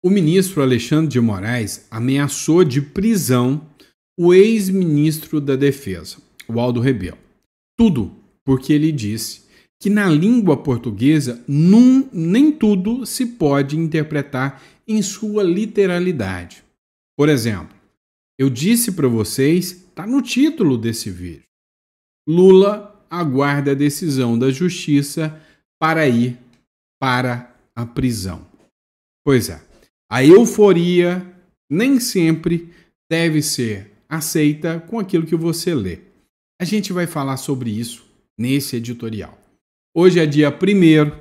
O ministro Alexandre de Moraes ameaçou de prisão o ex-ministro da Defesa, o Aldo Rebelo. Tudo porque ele disse que na língua portuguesa nem tudo se pode interpretar em sua literalidade. Por exemplo, eu disse para vocês, está no título desse vídeo, Lula aguarda a decisão da justiça para ir para a prisão. Pois é, a euforia nem sempre deve ser aceita com aquilo que você lê. A gente vai falar sobre isso nesse editorial. Hoje é dia 1º,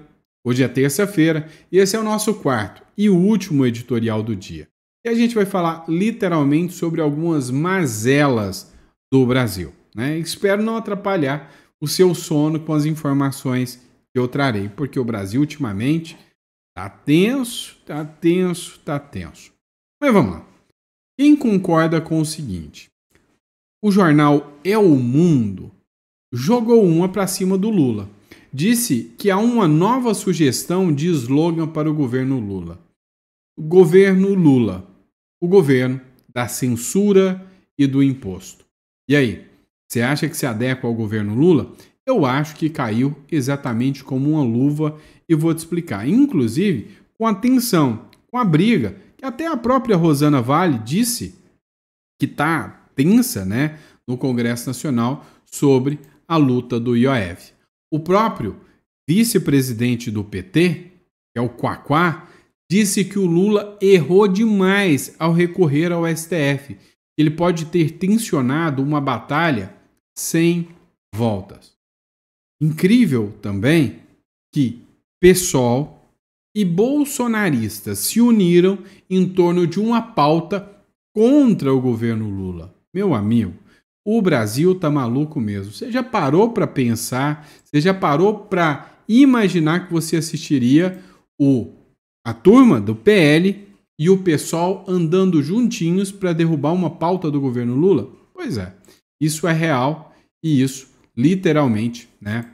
hoje é terça-feira, e esse é o nosso quarto e último editorial do dia. E a gente vai falar literalmente sobre algumas mazelas do Brasil, né? Espero não atrapalhar o seu sono com as informações que eu trarei, porque o Brasil ultimamente tá tenso. Mas vamos lá. Quem concorda com o seguinte? O jornal É o Mundo jogou uma para cima do Lula. Disse que há uma nova sugestão de slogan para o governo Lula. O governo Lula, o governo da censura e do imposto. E aí, você acha que se adequa ao governo Lula? Eu acho que caiu exatamente como uma luva e vou te explicar. Inclusive, com a tensão, com a briga, que até a própria Rosana Vale disse que está tensa, né, no Congresso Nacional sobre a luta do IOF. O próprio vice-presidente do PT, que é o Quaquá, disse que o Lula errou demais ao recorrer ao STF. Ele pode ter tensionado uma batalha sem voltas. Incrível também que PSOL e bolsonaristas se uniram em torno de uma pauta contra o governo Lula. Meu amigo, o Brasil tá maluco mesmo. Você já parou para pensar? Você já parou para imaginar que você assistiria a turma do PL e o PSOL andando juntinhos para derrubar uma pauta do governo Lula? Pois é, isso é real e isso, literalmente, né,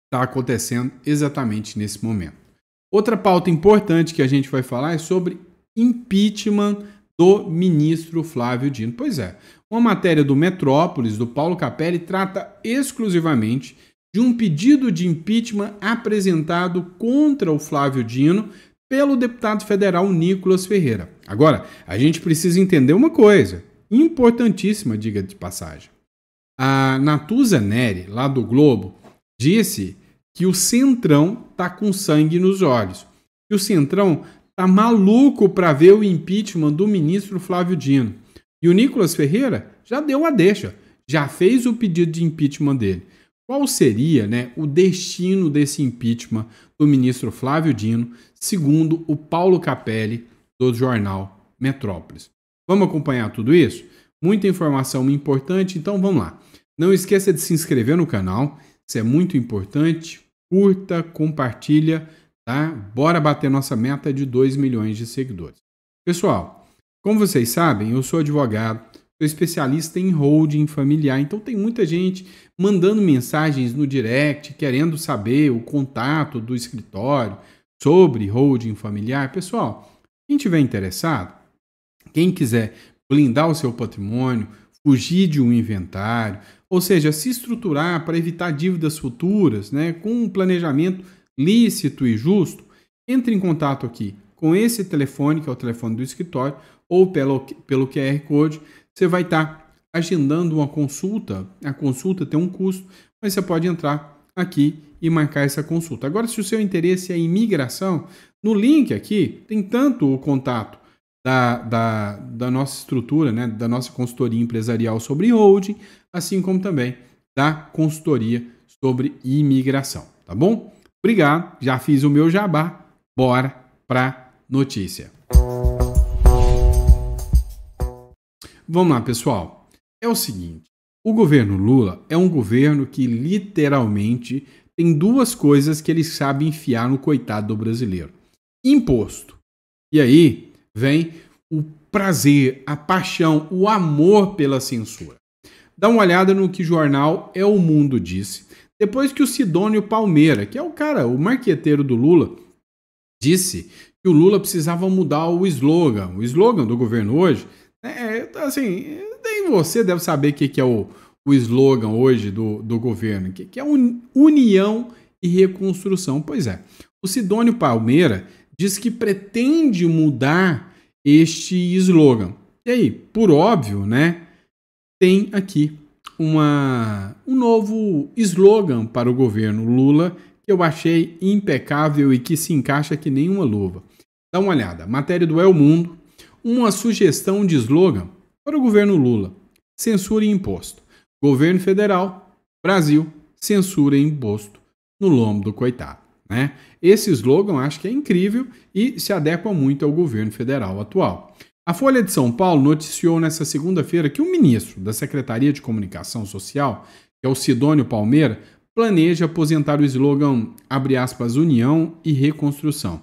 está acontecendo exatamente nesse momento. Outra pauta importante que a gente vai falar é sobre impeachment do ministro Flávio Dino. Pois é, uma matéria do Metrópolis, do Paulo Capelli, trata exclusivamente de um pedido de impeachment apresentado contra o Flávio Dino pelo deputado federal Nicolas Ferreira. Agora, a gente precisa entender uma coisa, importantíssima, diga de passagem. A Natuza Neri, lá do Globo, disse que o Centrão tá com sangue nos olhos. E o Centrão tá maluco para ver o impeachment do ministro Flávio Dino. E o Nicolas Ferreira já deu a deixa, já fez o pedido de impeachment dele. Qual seria, né, o destino desse impeachment do ministro Flávio Dino, segundo o Paulo Capelli, do jornal Metrópolis? Vamos acompanhar tudo isso? Muita informação importante, então vamos lá. Não esqueça de se inscrever no canal, isso é muito importante. Curta, compartilha, tá? Bora bater nossa meta de 2 milhões de seguidores. Pessoal, como vocês sabem, eu sou advogado, sou especialista em holding familiar, então tem muita gente mandando mensagens no direct, querendo saber o contato do escritório sobre holding familiar. Pessoal, quem tiver interessado, quem quiser blindar o seu patrimônio, fugir de um inventário, ou seja, se estruturar para evitar dívidas futuras, né, com um planejamento lícito e justo, entre em contato aqui com esse telefone, que é o telefone do escritório, ou pelo QR Code. Você vai estar agendando uma consulta. A consulta tem um custo, mas você pode entrar aqui e marcar essa consulta. Agora, se o seu interesse é em imigração, no link aqui tem tanto o contato da nossa estrutura, né, da nossa consultoria empresarial sobre holding, assim como também da consultoria sobre imigração, tá bom? Obrigado, já fiz o meu jabá, bora para notícia. Vamos lá, pessoal. É o seguinte, o governo Lula é um governo que literalmente tem duas coisas que ele sabe enfiar no coitado do brasileiro. Imposto. E aí vem o prazer, a paixão, o amor pela censura. Dá uma olhada no que o jornal É o Mundo disse, depois que o Sidônio Palmeira, que é o marqueteiro do Lula, disse que o Lula precisava mudar o slogan. O slogan do governo hoje, assim, nem você deve saber o que é o slogan hoje do governo, que é união e reconstrução. Pois é, o Sidônio Palmeira diz que pretende mudar este slogan. E aí, por óbvio, né, tem aqui um novo slogan para o governo Lula que eu achei impecável e que se encaixa que nem uma luva. Dá uma olhada, matéria do El Mundo, uma sugestão de slogan para o governo Lula: censura e imposto. Governo federal, Brasil, censura e imposto no lombo do coitado. Né? Esse slogan acho que é incrível e se adequa muito ao governo federal atual. A Folha de São Paulo noticiou nesta segunda-feira que o ministro da Secretaria de Comunicação Social, que é o Sidônio Palmeira, planeja aposentar o slogan, abre aspas, União e Reconstrução,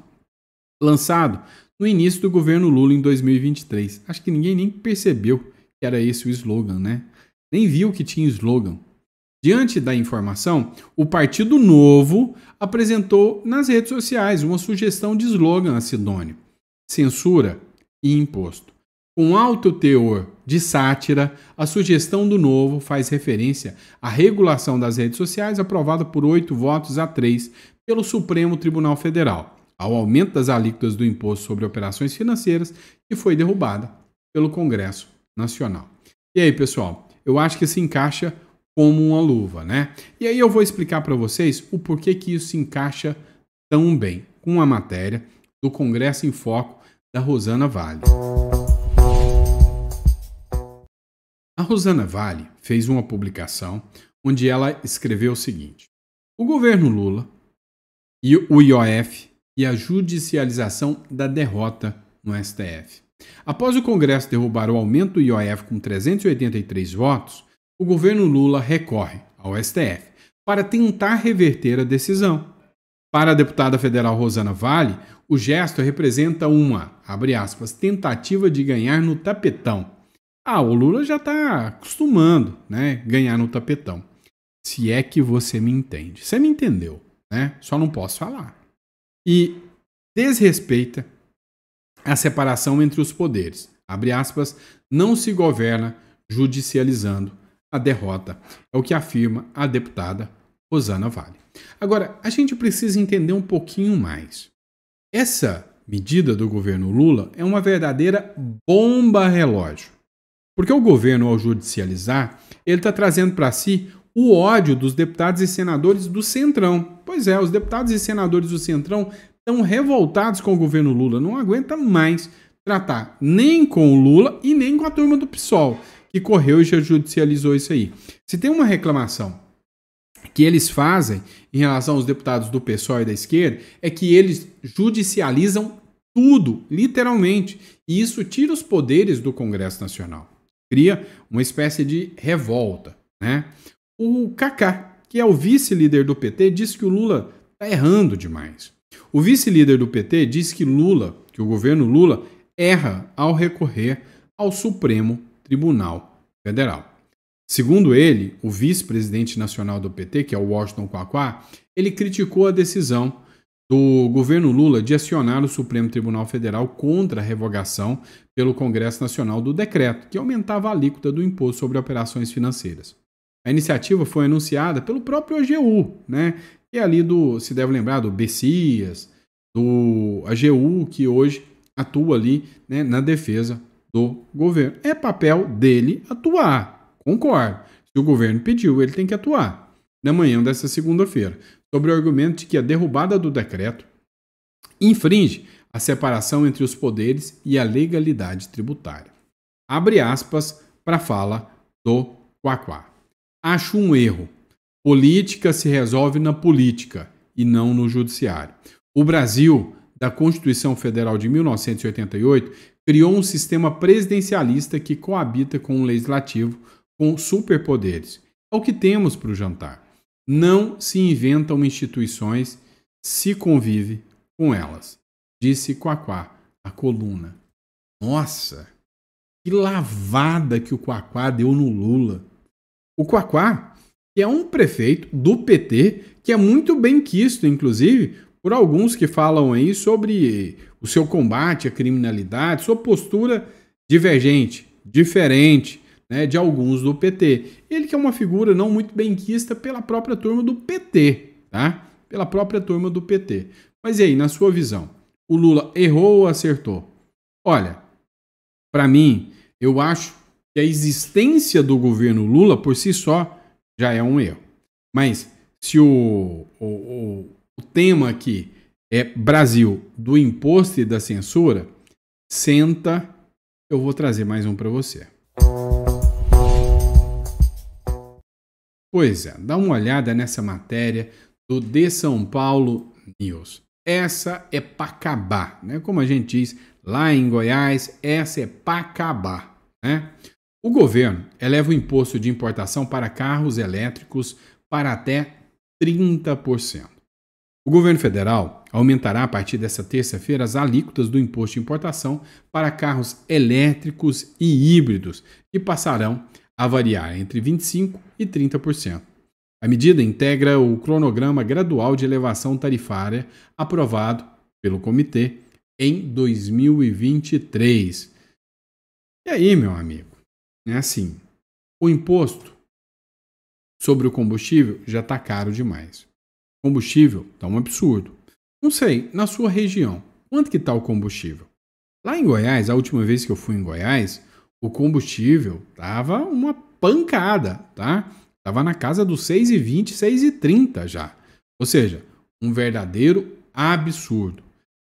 lançado no início do governo Lula em 2023. Acho que ninguém nem percebeu que era esse o slogan, né? Nem viu que tinha slogan. Diante da informação, o Partido Novo apresentou nas redes sociais uma sugestão de slogan a Sidônio: censura e imposto. Com alto teor de sátira, a sugestão do Novo faz referência à regulação das redes sociais aprovada por 8 votos a 3 pelo Supremo Tribunal Federal, ao aumento das alíquotas do imposto sobre operações financeiras, que foi derrubada pelo Congresso Nacional. E aí, pessoal, eu acho que se encaixa como uma luva, né? E aí eu vou explicar para vocês o porquê que isso se encaixa tão bem com a matéria do Congresso em Foco da Rosana Vale. A Rosana Vale fez uma publicação onde ela escreveu o seguinte: o governo Lula e o IOF e a judicialização da derrota no STF. Após o Congresso derrubar o aumento do IOF com 383 votos, o governo Lula recorre ao STF para tentar reverter a decisão. Para a deputada federal Rosana Vale, o gesto representa uma, abre aspas, tentativa de ganhar no tapetão. O Lula já está acostumando, né, ganhar no tapetão. Se é que você me entende. Você me entendeu, né? Só não posso falar. E desrespeita a separação entre os poderes. Abre aspas, não se governa judicializando a derrota. É o que afirma a deputada Rosana Vale. Agora, a gente precisa entender um pouquinho mais. Essa medida do governo Lula é uma verdadeira bomba relógio. Porque o governo, ao judicializar, ele está trazendo para si o ódio dos deputados e senadores do Centrão. Pois é, os deputados e senadores do Centrão estão revoltados com o governo Lula. Não aguenta mais tratar nem com o Lula e nem com a turma do PSOL, que correu e já judicializou isso aí. Se tem uma reclamação que eles fazem em relação aos deputados do PSOL e da esquerda, é que eles judicializam tudo, literalmente. E isso tira os poderes do Congresso Nacional. Cria uma espécie de revolta, né? O Kaká, que é o vice-líder do PT, diz que o Lula está errando demais. O vice-líder do PT diz que o governo Lula erra ao recorrer ao Supremo Tribunal Federal. Segundo ele, o vice-presidente nacional do PT, que é o Washington Quaquá, ele criticou a decisão do governo Lula de acionar o Supremo Tribunal Federal contra a revogação pelo Congresso Nacional do decreto que aumentava a alíquota do imposto sobre operações financeiras. A iniciativa foi anunciada pelo próprio AGU, né? Que é ali se deve lembrar, do Bessias, do AGU, que hoje atua ali, né, na defesa do governo. É papel dele atuar, concordo. Se o governo pediu, ele tem que atuar. Na manhã dessa segunda-feira, sobre o argumento de que a derrubada do decreto infringe a separação entre os poderes e a legalidade tributária. Abre aspas para a fala do Quaquá. Acho um erro. Política se resolve na política e não no judiciário. O Brasil, da Constituição Federal de 1988, criou um sistema presidencialista que coabita com o legislativo com superpoderes. É o que temos para o jantar. Não se inventam instituições, se convive com elas, disse Quaquá, a coluna. Nossa, que lavada que o Quaquá deu no Lula. O Quaquá, que é um prefeito do PT, que é muito bem quisto, inclusive, por alguns que falam aí sobre o seu combate à criminalidade, sua postura divergente, diferente, né, de alguns do PT. Ele que é uma figura não muito benquista pela própria turma do PT, tá? Pela própria turma do PT. Mas e aí, na sua visão, o Lula errou ou acertou? Olha, para mim, eu acho que a existência do governo Lula por si só já é um erro. Mas se o tema aqui é Brasil do imposto e da censura, senta, eu vou trazer mais um para você. Pois é, dá uma olhada nessa matéria do The São Paulo News. Essa é para acabar, né? Como a gente diz lá em Goiás, essa é para acabar, né? O governo eleva o imposto de importação para carros elétricos para até 30%. O governo federal aumentará a partir desta terça-feira as alíquotas do imposto de importação para carros elétricos e híbridos, que passarão a variar entre 25% e 30%. A medida integra o cronograma gradual de elevação tarifária aprovado pelo comitê em 2023. E aí, meu amigo? É assim, o imposto sobre o combustível já está caro demais. O combustível está um absurdo. Não sei, na sua região, quanto que está o combustível? Lá em Goiás, a última vez que eu fui em Goiás, o combustível estava uma pancada, tá? Estava na casa dos 6,20, 6,30 já. Ou seja, um verdadeiro absurdo.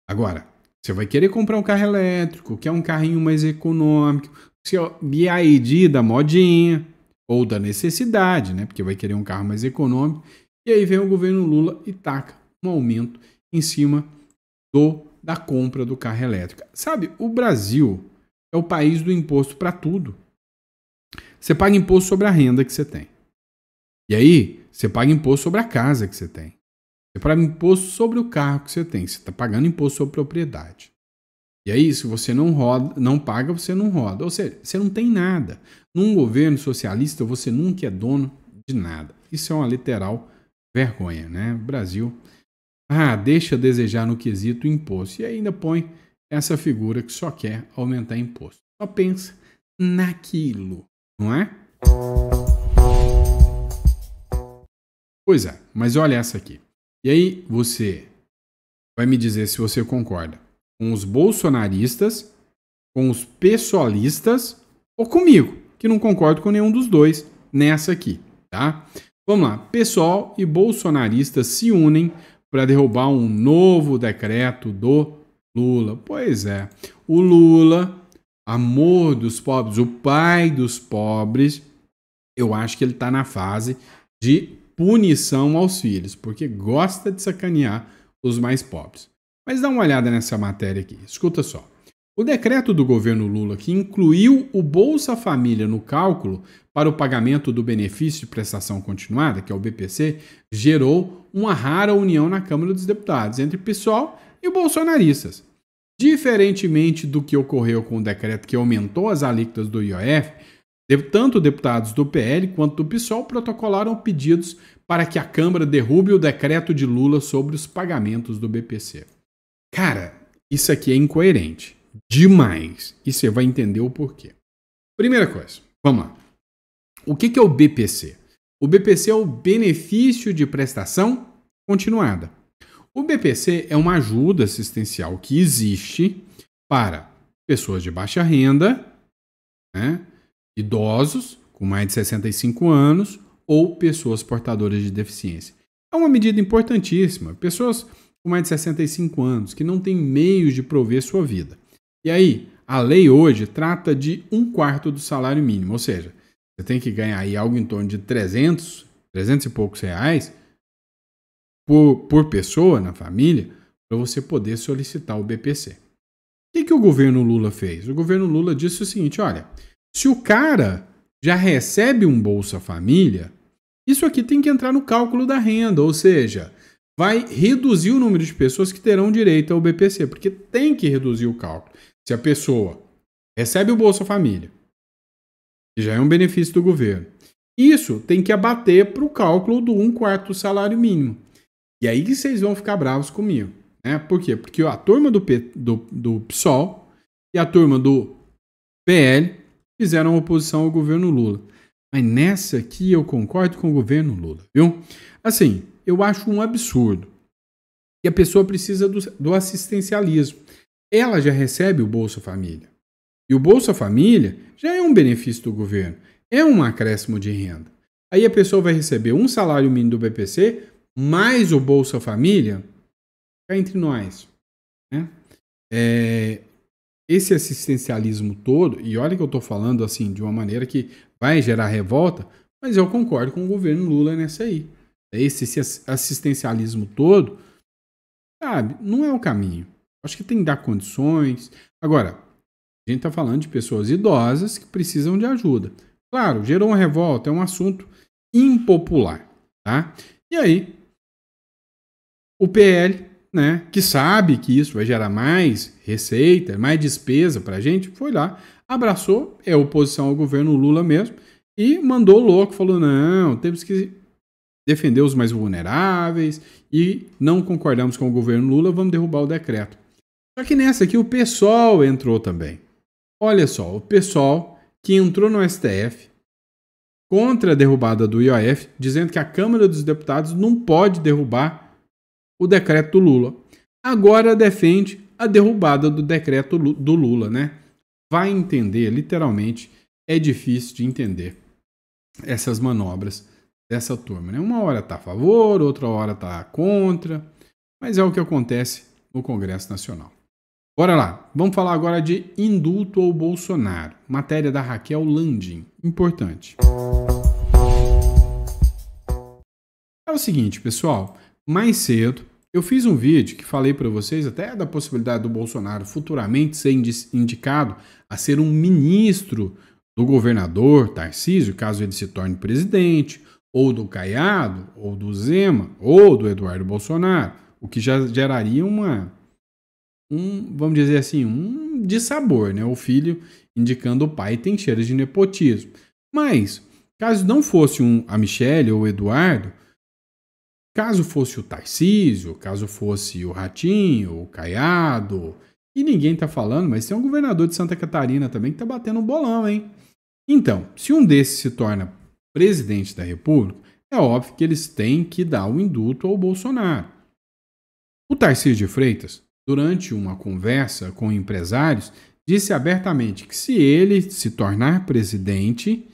Agora, você vai querer comprar um carro elétrico, quer um carrinho mais econômico, se é BID da modinha ou da necessidade, né? Porque vai querer um carro mais econômico. E aí vem o governo Lula e taca um aumento em cima da compra do carro elétrico. Sabe, o Brasil é o país do imposto para tudo. Você paga imposto sobre a renda que você tem. E aí, você paga imposto sobre a casa que você tem. Você paga imposto sobre o carro que você tem. Você está pagando imposto sobre propriedade. E aí, se você não paga, você não roda. Ou seja, você não tem nada. Num governo socialista, você nunca é dono de nada. Isso é uma literal vergonha, né? O Brasil deixa a desejar no quesito imposto. E ainda põe essa figura que só quer aumentar imposto. Só pensa naquilo, não é? Pois é, mas olha essa aqui. E aí você vai me dizer se você concorda com os bolsonaristas, com os pessoalistas ou comigo, que não concordo com nenhum dos dois nessa aqui, tá? Vamos lá, pessoal e bolsonaristas se unem para derrubar um novo decreto do Lula. Pois é, o Lula, amor dos pobres, o pai dos pobres, eu acho que ele está na fase de punição aos filhos, porque gosta de sacanear os mais pobres. Mas dá uma olhada nessa matéria aqui, escuta só. O decreto do governo Lula, que incluiu o Bolsa Família no cálculo para o pagamento do benefício de prestação continuada, que é o BPC, gerou uma rara união na Câmara dos Deputados entre PSOL e bolsonaristas. Diferentemente do que ocorreu com o decreto que aumentou as alíquotas do IOF, tanto deputados do PL quanto do PSOL protocolaram pedidos para que a Câmara derrube o decreto de Lula sobre os pagamentos do BPC. Cara, isso aqui é incoerente. Demais. E você vai entender o porquê. Primeira coisa, vamos lá. O que é o BPC? O BPC é o benefício de prestação continuada. O BPC é uma ajuda assistencial que existe para pessoas de baixa renda, né, idosos com mais de 65 anos ou pessoas portadoras de deficiência. É uma medida importantíssima. Pessoas com mais de 65 anos que não têm meios de prover sua vida. E aí, a lei hoje trata de 1/4 do salário mínimo, ou seja, você tem que ganhar aí algo em torno de 300 e poucos reais por pessoa na família para você poder solicitar o BPC. O que o governo Lula fez? O governo Lula disse o seguinte, olha, se o cara já recebe um Bolsa Família, isso aqui tem que entrar no cálculo da renda, ou seja, vai reduzir o número de pessoas que terão direito ao BPC, porque tem que reduzir o cálculo. Se a pessoa recebe o Bolsa Família, que já é um benefício do governo, isso tem que abater para o cálculo do 1/4 do salário mínimo. E aí que vocês vão ficar bravos comigo, né? Por quê? Porque a turma do PSOL e a turma do PL fizeram oposição ao governo Lula. Mas nessa aqui eu concordo com o governo Lula, viu? Assim, eu acho um absurdo que a pessoa precisa do assistencialismo. Ela já recebe o Bolsa Família. E o Bolsa Família já é um benefício do governo. É um acréscimo de renda. Aí a pessoa vai receber um salário mínimo do BPC, mais o Bolsa Família, cá entre nós, né? Esse assistencialismo todo, e olha que eu estou falando assim de uma maneira que vai gerar revolta, mas eu concordo com o governo Lula nessa aí. Esse assistencialismo todo, sabe, não é o caminho. Acho que tem que dar condições. Agora, a gente está falando de pessoas idosas que precisam de ajuda. Claro, gerou uma revolta, é um assunto impopular, tá? E aí, o PL, né, que sabe que isso vai gerar mais receita, mais despesa para a gente, foi lá, abraçou, é oposição ao governo Lula mesmo, e mandou o louco, falou, não, temos que defender os mais vulneráveis e não concordamos com o governo Lula, vamos derrubar o decreto. Só que nessa aqui o PSOL entrou também. Olha só, o PSOL que entrou no STF contra a derrubada do IOF, dizendo que a Câmara dos Deputados não pode derrubar o decreto do Lula. Agora defende a derrubada do decreto do Lula, né? Vai entender, literalmente, é difícil de entender essas manobras dessa turma, né? Uma hora está a favor, outra hora está contra, mas é o que acontece no Congresso Nacional. Bora lá, vamos falar agora de indulto ao Bolsonaro, matéria da Raquel Landim, importante. É o seguinte, pessoal, mais cedo eu fiz um vídeo que falei para vocês até da possibilidade do Bolsonaro futuramente ser indicado a ser um ministro do governador Tarcísio, caso ele se torne presidente, ou do Caiado, ou do Zema, ou do Eduardo Bolsonaro, o que já geraria vamos dizer assim, um dissabor, né? O filho indicando o pai tem cheiro de nepotismo. Mas, caso não fosse a Michelle ou o Eduardo, caso fosse o Tarcísio, caso fosse o Ratinho, o Caiado, e ninguém tá falando, mas tem um governador de Santa Catarina também que tá batendo um bolão, hein? Então, se um desses se torna presidente da República, é óbvio que eles têm que dar o indulto ao Bolsonaro. O Tarcísio de Freitas, durante uma conversa com empresários, disse abertamente que se ele se tornar presidente,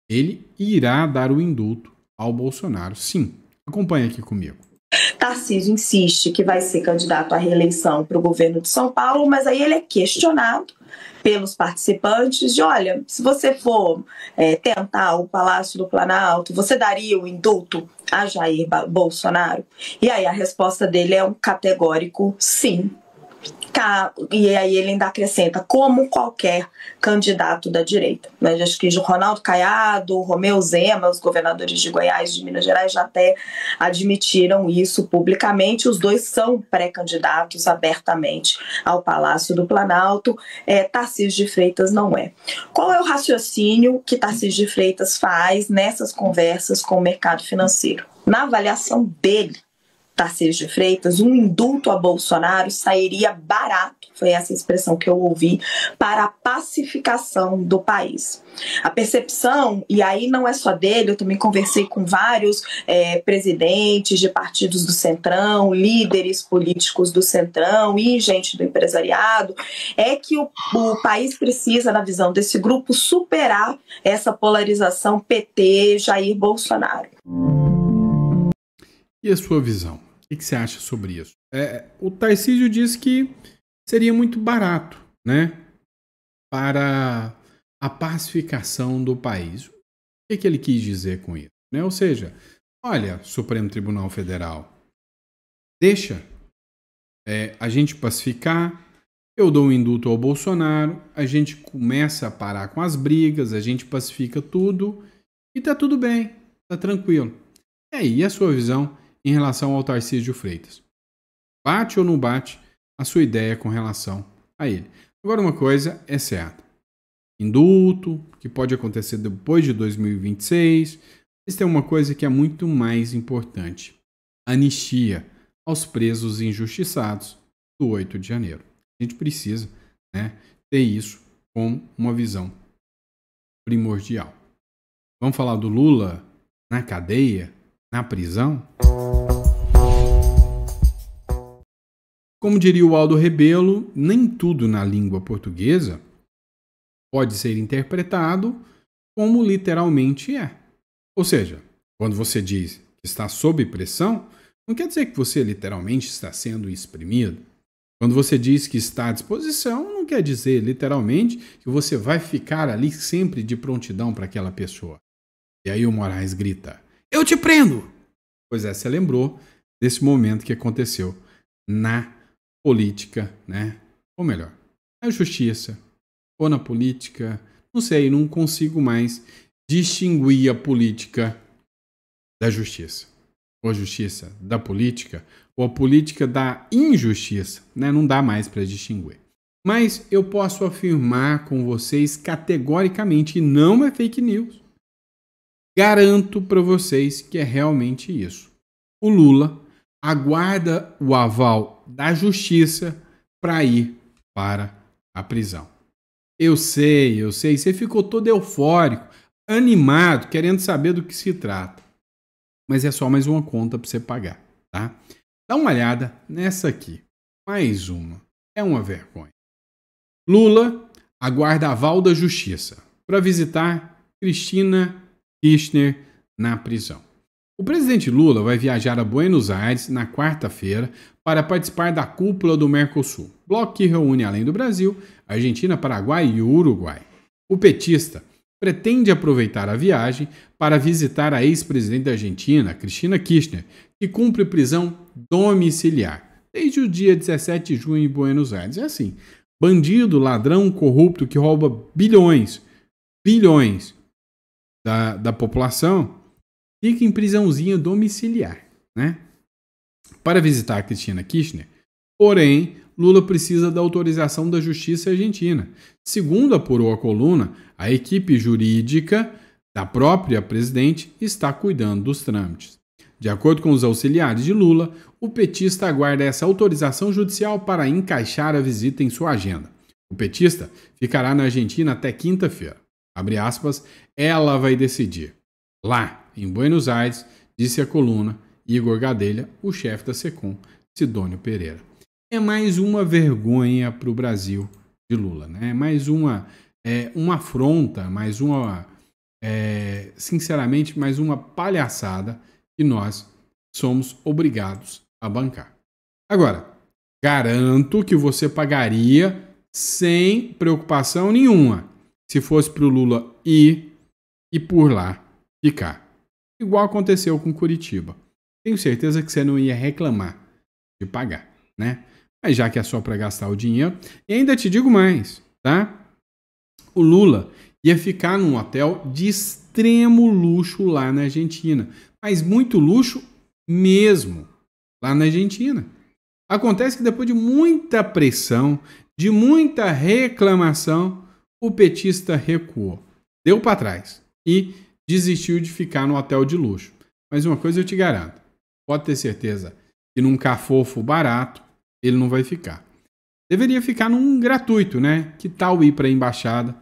ele irá dar o indulto ao Bolsonaro. Sim, acompanha aqui comigo. Tarcísio insiste que vai ser candidato à reeleição para o governo de São Paulo, mas aí ele é questionado pelos participantes de, olha, se você for tentar o Palácio do Planalto, você daria o indulto a Jair Bolsonaro? E aí a resposta dele é um categórico sim. E aí ele ainda acrescenta, como qualquer candidato da direita. Né? Acho que Ronaldo Caiado, Romeu Zema, os governadores de Goiás e de Minas Gerais já até admitiram isso publicamente. Os dois são pré-candidatos abertamente ao Palácio do Planalto. Tarcísio de Freitas não é. Qual é o raciocínio que Tarcísio de Freitas faz nessas conversas com o mercado financeiro? Na avaliação dele, Tarcísio de Freitas, um indulto a Bolsonaro sairia barato, foi essa expressão que eu ouvi, para a pacificação do país. A percepção, e aí não é só dele, eu também conversei com vários presidentes de partidos do Centrão, líderes políticos do Centrão e gente do empresariado, é que o país precisa, na visão desse grupo, superar essa polarização PT-Jair Bolsonaro. E a sua visão? O que você acha sobre isso? O Tarcísio diz que seria muito barato, né, para a pacificação do país. O que ele quis dizer com isso? Né? Ou seja, olha, Supremo Tribunal Federal, deixa a gente pacificar, eu dou um indulto ao Bolsonaro, a gente começa a parar com as brigas, a gente pacifica tudo e tá tudo bem, tá tranquilo. E a sua visão em relação ao Tarcísio Freitas? Bate ou não bate a sua ideia com relação a ele? Agora, uma coisa é certa. Indulto, que pode acontecer depois de 2026. Mas tem uma coisa que é muito mais importante. Anistia. aos presos injustiçados do 8 de janeiro. A gente precisa, né, ter isso com uma visão primordial. Vamos falar do Lula na cadeia, na prisão? Como diria o Aldo Rebelo, nem tudo na língua portuguesa pode ser interpretado como literalmente é. Ou seja, quando você diz que está sob pressão, não quer dizer que você literalmente está sendo exprimido. Quando você diz que está à disposição, não quer dizer literalmente que você vai ficar ali sempre de prontidão para aquela pessoa. E aí o Moraes grita: "Eu te prendo!" Pois é, você lembrou desse momento que aconteceu na política, né? Ou melhor, na justiça ou na política. Não sei, não consigo mais distinguir a política da justiça. Ou a justiça da política, ou a política da injustiça, né? Não dá mais para distinguir. Mas eu posso afirmar com vocês categoricamente, e não é fake news, garanto para vocês que é realmente isso. O Lula aguarda o aval da justiça para ir para a prisão. Eu sei, você ficou todo eufórico, animado, querendo saber do que se trata. Mas é só mais uma conta para você pagar, tá? Dá uma olhada nessa aqui. Mais uma. É uma vergonha. Lula aguarda aval da justiça para visitar Cristina Kirchner na prisão. O presidente Lula vai viajar a Buenos Aires na quarta-feira para participar da cúpula do Mercosul, bloco que reúne, além do Brasil, Argentina, Paraguai e Uruguai. O petista pretende aproveitar a viagem para visitar a ex-presidente da Argentina, Cristina Kirchner, que cumpre prisão domiciliar desde o dia 17 de junho em Buenos Aires. É assim, bandido, ladrão, corrupto que rouba bilhões da população, fica em prisãozinha domiciliar, né? Para visitar a Cristina Kirchner, porém, Lula precisa da autorização da Justiça Argentina. Segundo apurou a coluna, a equipe jurídica da própria presidente está cuidando dos trâmites. De acordo com os auxiliares de Lula, o petista aguarda essa autorização judicial para encaixar a visita em sua agenda. O petista ficará na Argentina até quinta-feira. Abre aspas, ela vai decidir. Lá, em Buenos Aires, disse a coluna Igor Gadelha, o chefe da SECOM, Sidônio Pereira. É mais uma vergonha para o Brasil de Lula, né? Mais uma afronta, mais uma, sinceramente, mais uma palhaçada que nós somos obrigados a bancar. Agora, garanto que você pagaria sem preocupação nenhuma se fosse para o Lula ir e por lá ficar. Igual aconteceu com Curitiba. Tenho certeza que você não ia reclamar de pagar, né? Mas já que é só para gastar o dinheiro, e ainda te digo mais, tá? O Lula ia ficar num hotel de extremo luxo lá na Argentina, mas muito luxo mesmo lá na Argentina. Acontece que depois de muita pressão, de muita reclamação, o petista recuou, deu para trás e desistiu de ficar no hotel de luxo. Mas uma coisa eu te garanto, pode ter certeza que num cafofo barato ele não vai ficar. Deveria ficar num gratuito, né? Que tal ir para a embaixada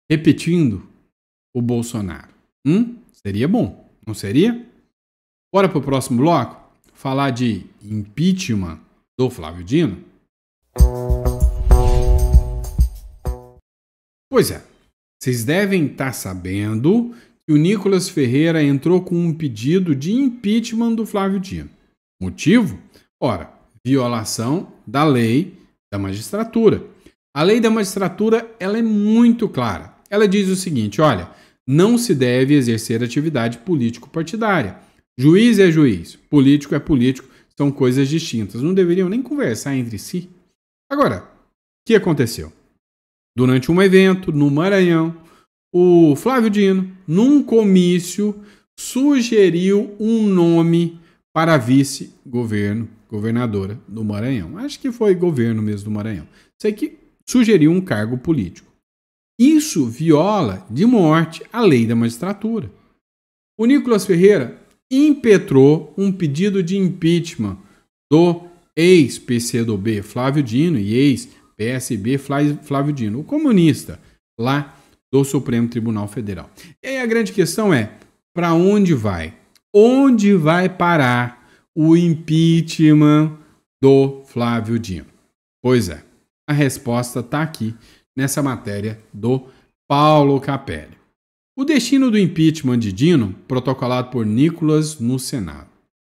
repetindo o Bolsonaro? Seria bom, não seria? Bora para o próximo bloco? Falar de impeachment do Flávio Dino? Pois é, vocês devem estar sabendo que o Nicolas Ferreira entrou com um pedido de impeachment do Flávio Dino. Motivo? Ora, violação da lei da magistratura. A lei da magistratura ela é muito clara. Ela diz o seguinte, olha, não se deve exercer atividade político-partidária. Juiz é juiz, político é político, são coisas distintas. Não deveriam nem conversar entre si. Agora, o que aconteceu? Durante um evento no Maranhão, o Flávio Dino, num comício, sugeriu um nome para vice-governadora do Maranhão. Acho que foi governo mesmo do Maranhão. Sei que sugeriu um cargo político. Isso viola de morte a lei da magistratura. O Nicolas Ferreira impetrou um pedido de impeachment do ex-PCdoB Flávio Dino e ex-PSB Flávio Dino, o comunista lá do Supremo Tribunal Federal. E aí a grande questão é, para onde vai? Onde vai parar o impeachment do Flávio Dino? Pois é, a resposta está aqui nessa matéria do Paulo Capelli. O destino do impeachment de Dino, protocolado por Nicolas no Senado.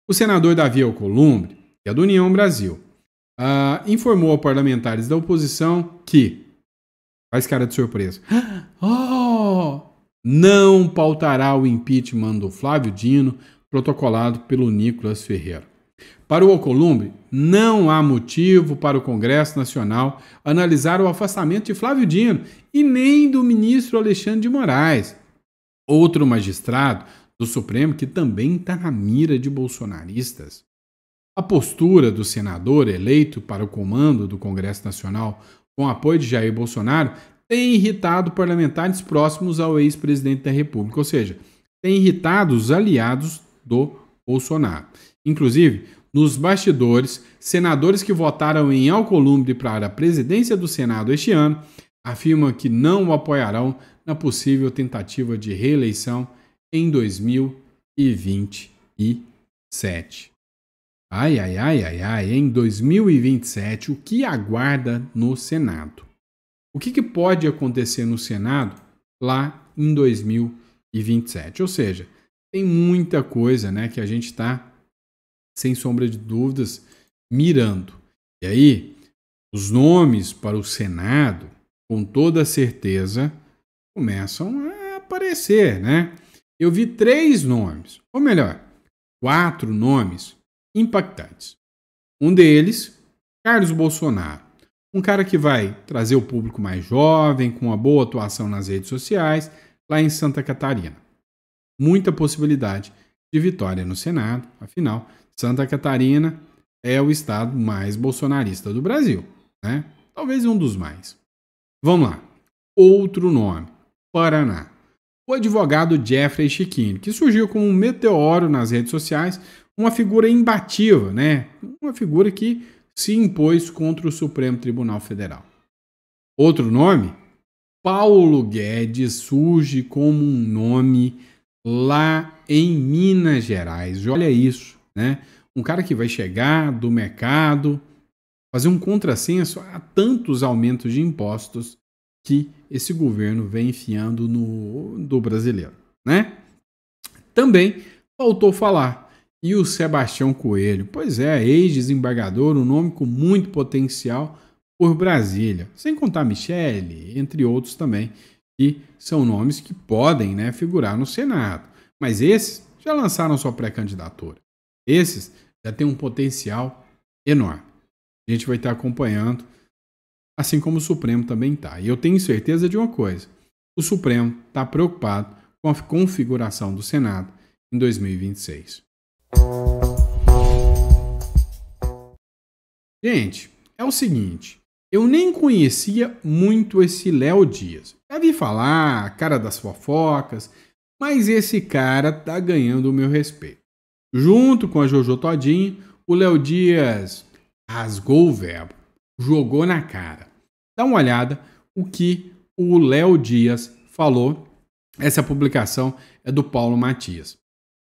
O senador Davi Alcolumbre, que é do União Brasil, informou a parlamentares da oposição que, faz cara de surpresa, não pautará o impeachment do Flávio Dino, protocolado pelo Nicolas Ferreira. Para o Alcolumbre, não há motivo para o Congresso Nacional analisar o afastamento de Flávio Dino e nem do ministro Alexandre de Moraes, outro magistrado do Supremo que também está na mira de bolsonaristas. A postura do senador eleito para o comando do Congresso Nacional com apoio de Jair Bolsonaro tem irritado parlamentares próximos ao ex-presidente da República, ou seja, tem irritado os aliados do Bolsonaro. Inclusive, nos bastidores, senadores que votaram em Alcolumbre para a presidência do Senado este ano afirmam que não o apoiarão na possível tentativa de reeleição em 2027. Em 2027, o que aguarda no Senado? O que pode acontecer no Senado lá em 2027? Ou seja, tem muita coisa, né, que a gente está, sem sombra de dúvidas, mirando. E aí, os nomes para o Senado, com toda certeza, começam a aparecer, né? Eu vi 3 nomes, ou melhor, 4 nomes impactantes. Um deles, Carlos Bolsonaro, um cara que vai trazer o público mais jovem, com uma boa atuação nas redes sociais, lá em Santa Catarina. Muita possibilidade de vitória no Senado, afinal, Santa Catarina é o estado mais bolsonarista do Brasil, né? Talvez um dos mais. Vamos lá. Outro nome, Paraná. O advogado Jeffrey Chiquini, que surgiu como um meteoro nas redes sociais, uma figura imbatível, né? Uma figura que se impôs contra o Supremo Tribunal Federal. Outro nome, Paulo Guedes, surge como um nome lá em Minas Gerais. Olha isso, né? Um cara que vai chegar do mercado, fazer um contrassenso a tantos aumentos de impostos que esse governo vem enfiando do brasileiro, né? Também faltou falar. E o Sebastião Coelho? Pois é, ex-desembargador, um nome com muito potencial por Brasília. Sem contar Michele, entre outros também, que são nomes que podem, né, figurar no Senado. Mas esses já lançaram sua pré-candidatura. Esses já têm um potencial enorme. A gente vai estar acompanhando, assim como o Supremo também está. E eu tenho certeza de uma coisa. O Supremo está preocupado com a configuração do Senado em 2026. Gente, é o seguinte. Eu nem conhecia muito esse Léo Dias. Já vi falar, cara das fofocas, mas esse cara tá ganhando o meu respeito. Junto com a Jojo Todinho, o Léo Dias rasgou o verbo, jogou na cara. Dá uma olhada o que o Léo Dias falou. Essa publicação é do Paulo Matias.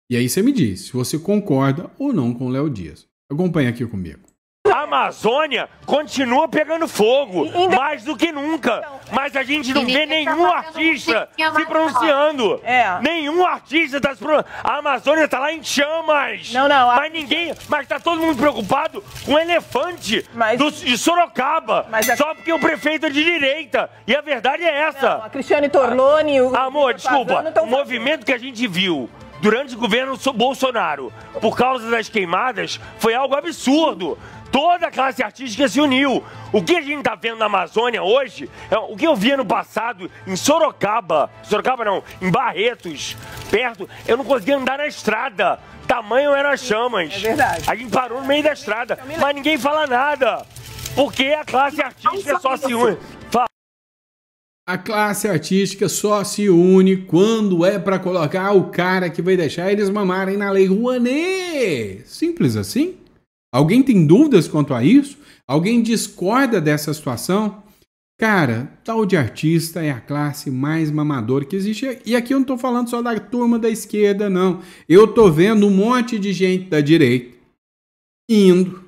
E aí você me diz se você concorda ou não com o Léo Dias. Acompanha aqui comigo. A Amazônia continua pegando fogo, mais do que nunca. Mas a gente não vê nenhum artista se pronunciando. Nenhum artista está se pronunciando. A Amazônia está lá em chamas. Mas ninguém. Mas tá todo mundo preocupado com o elefante de Sorocaba. Só porque o prefeito é de direita. E a verdade é essa. A Cristiane Torloni. Amor, desculpa. O movimento que a gente viu durante o governo Bolsonaro, por causa das queimadas, foi algo absurdo. Toda a classe artística se uniu. O que a gente está vendo na Amazônia hoje, o que eu via no passado em Sorocaba não, em Barretos, perto, eu não conseguia andar na estrada. Tamanho eram as chamas. É verdade. A gente parou no meio da estrada, mas ninguém fala nada. Porque a classe artística só se une. A classe artística só se une quando é para colocar o cara que vai deixar eles mamarem na Lei Rouanet. Simples assim. Alguém tem dúvidas quanto a isso? Alguém discorda dessa situação? Cara, tal de artista é a classe mais mamadora que existe. E aqui eu não estou falando só da turma da esquerda, não. Eu estou vendo um monte de gente da direita indo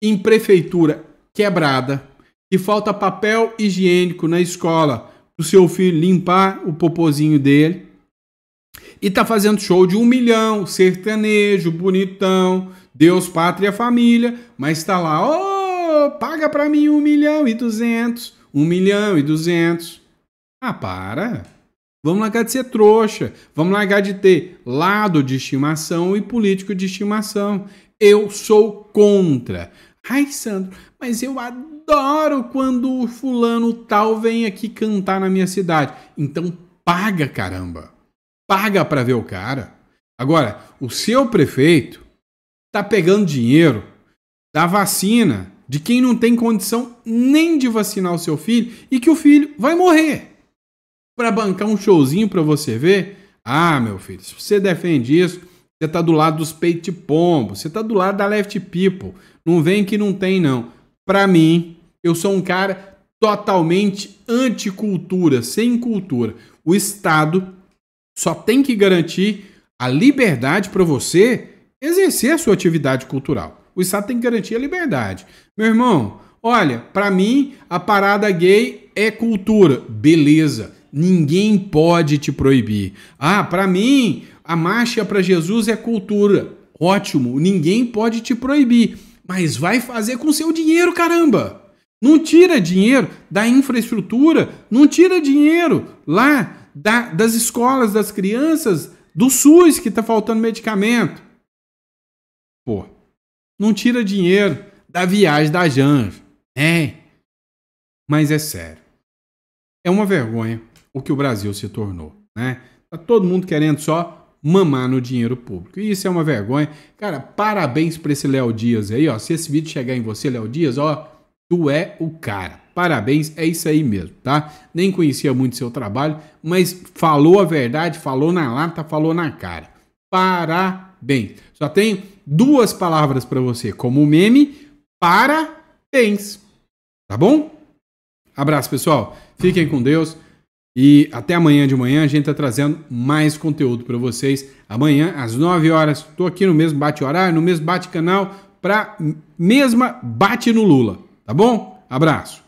em prefeitura quebrada, que falta papel higiênico na escola para o seu filho limpar o popozinho dele. E tá fazendo show de 1 milhão, sertanejo, bonitão, Deus, pátria, família. Mas tá lá, paga para mim 1.200.000. 1.200.000. Ah, para. Vamos largar de ser trouxa. Vamos largar de ter lado de estimação e político de estimação. Eu sou contra. Ai, Sandro, mas eu adoro quando o fulano tal vem aqui cantar na minha cidade. Então paga, caramba. Paga para ver o cara. Agora, o seu prefeito tá pegando dinheiro da vacina de quem não tem condição nem de vacinar o seu filho e que o filho vai morrer. Para bancar um showzinho para você ver? Ah, meu filho, se você defende isso, você tá do lado dos peito de pombo, você tá do lado da left people. Não vem que não tem, não. Para mim, eu sou um cara totalmente anticultura, sem cultura. O Estado só tem que garantir a liberdade para você exercer a sua atividade cultural. O Estado tem que garantir a liberdade. Meu irmão, olha, para mim, a parada gay é cultura. Beleza, ninguém pode te proibir. Ah, para mim, a marcha para Jesus é cultura. Ótimo, ninguém pode te proibir. Mas vai fazer com seu dinheiro, caramba. Não tira dinheiro da infraestrutura, não tira dinheiro lá das escolas, das crianças, do SUS que tá faltando medicamento. Pô. Não tira dinheiro da viagem da Janja. Mas é sério. É uma vergonha o que o Brasil se tornou, né? Tá todo mundo querendo só mamar no dinheiro público. E isso é uma vergonha. Cara, parabéns pra esse Léo Dias aí, ó. Se esse vídeo chegar em você, Léo Dias, ó, tu é o cara. Parabéns, é isso aí mesmo, tá? Nem conhecia muito seu trabalho, mas falou a verdade, falou na lata, falou na cara. Parabéns. Só tenho 2 palavras para você, como meme, parabéns. Tá bom? Abraço, pessoal. Fiquem com Deus e até amanhã de manhã a gente tá trazendo mais conteúdo para vocês. Amanhã às 9 horas, tô aqui no mesmo bate-horário, no mesmo bate-canal, pra mesma bate no Lula, tá bom? Abraço.